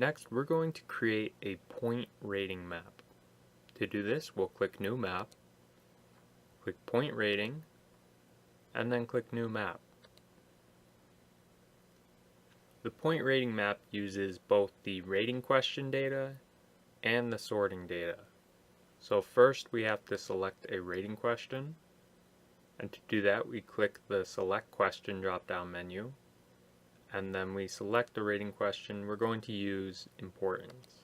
Next, we're going to create a point rating map. To do this, we'll click New Map, click Point Rating, and then click New Map. The point rating map uses both the rating question data and the sorting data. So first we have to select a rating question, and to do that we click the Select Question drop-down menu, and then we select the rating question. We're going to use importance.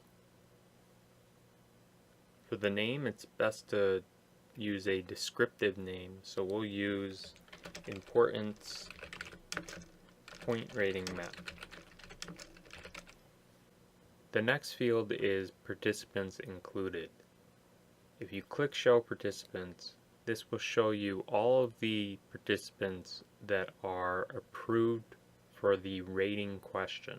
For the name, it's best to use a descriptive name, so we'll use importance point rating map. The next field is participants included. If you click Show Participants, this will show you all of the participants that are approved for the rating question.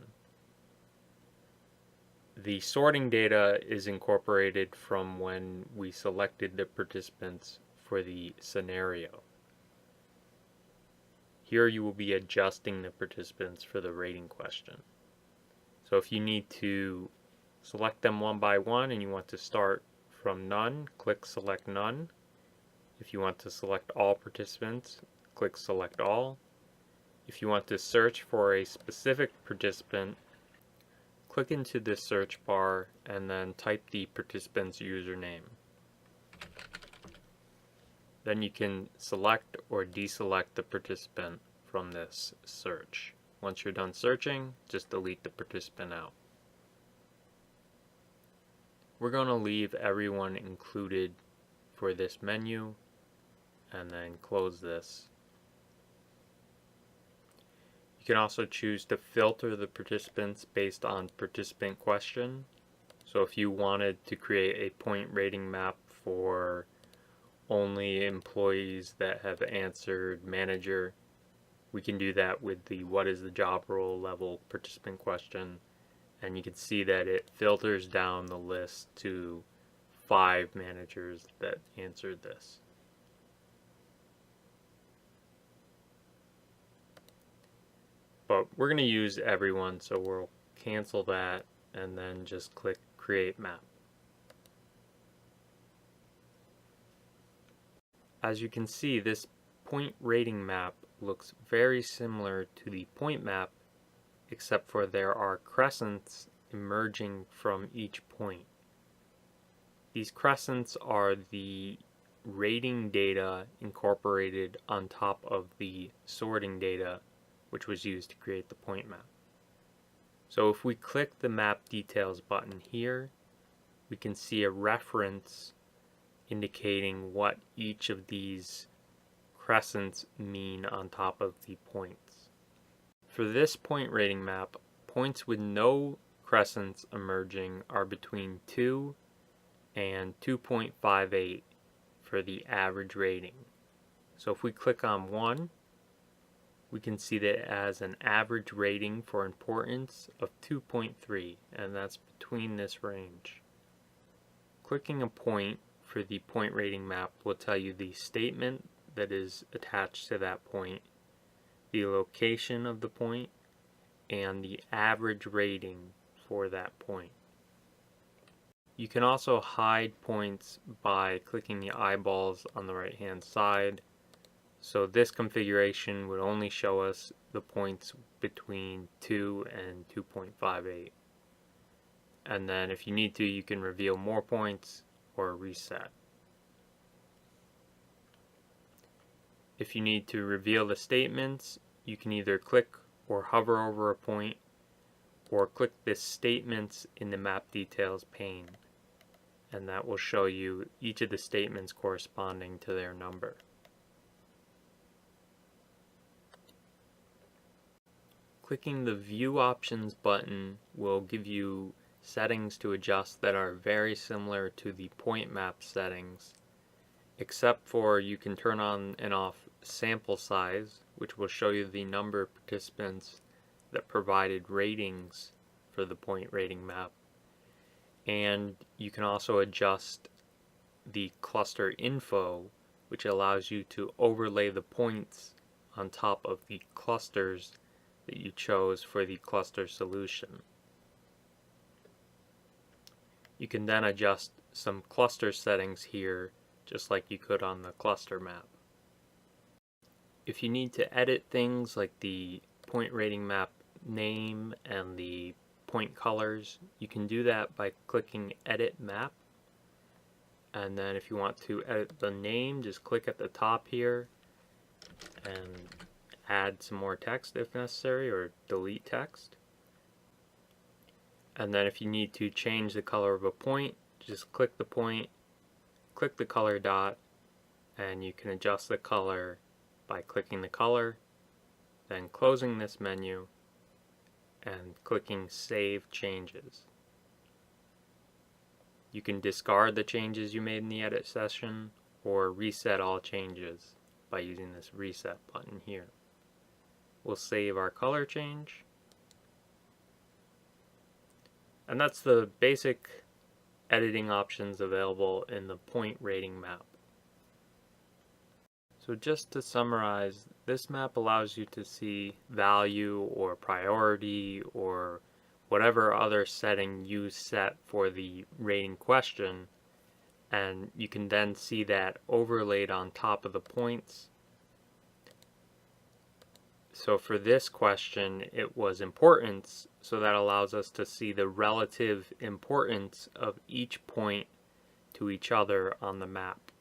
The sorting data is incorporated from when we selected the participants for the scenario. Here you will be adjusting the participants for the rating question. So if you need to select them one by one and you want to start from none, click Select None. If you want to select all participants, click Select All. If you want to search for a specific participant, click into the search bar and then type the participant's username. Then you can select or deselect the participant from this search. Once you're done searching, just delete the participant out. We're going to leave everyone included for this menu and then close this. You can also choose to filter the participants based on participant question. So if you wanted to create a point rating map for only employees that have answered manager, we can do that with the what is the job role level participant question, and you can see that it filters down the list to 5 managers that answered this. But we're going to use everyone, so we'll cancel that and then just click Create Map. As you can see, this point rating map looks very similar to the point map, except for there are crescents emerging from each point. These crescents are the rating data incorporated on top of the sorting data, which was used to create the point map. So if we click the Map Details button here, we can see a reference indicating what each of these crescents mean on top of the points. For this point rating map, points with no crescents emerging are between 2 and 2.58 for the average rating. So if we click on 1, we can see that it has an average rating for importance of 2.3, and that's between this range. Clicking a point for the point rating map will tell you the statement that is attached to that point, the location of the point, and the average rating for that point. You can also hide points by clicking the eyeballs on the right hand side. So this configuration would only show us the points between 2 and 2.58. And then if you need to, you can reveal more points or reset. If you need to reveal the statements, you can either click or hover over a point, or click the Statements in the Map Details pane, and that will show you each of the statements corresponding to their number. Clicking the View Options button will give you settings to adjust that are very similar to the point map settings, except for you can turn on and off sample size, which will show you the number of participants that provided ratings for the point rating map. And you can also adjust the cluster info, which allows you to overlay the points on top of the clusters that you chose for the cluster solution. You can then adjust some cluster settings here, just like you could on the cluster map. If you need to edit things like the point rating map name and the point colors, you can do that by clicking Edit Map. And then if you want to edit the name, just click at the top here and add some more text if necessary, or delete text. And then if you need to change the color of a point, just click the point, click the color dot, and you can adjust the color by clicking the color, then closing this menu and clicking Save Changes. You can discard the changes you made in the edit session or reset all changes by using this reset button here. We'll save our color change. And that's the basic editing options available in the point rating map. So just to summarize, this map allows you to see value or priority or whatever other setting you set for the rating question, and you can then see that overlaid on top of the points. So for this question, it was importance, so that allows us to see the relative importance of each point to each other on the map.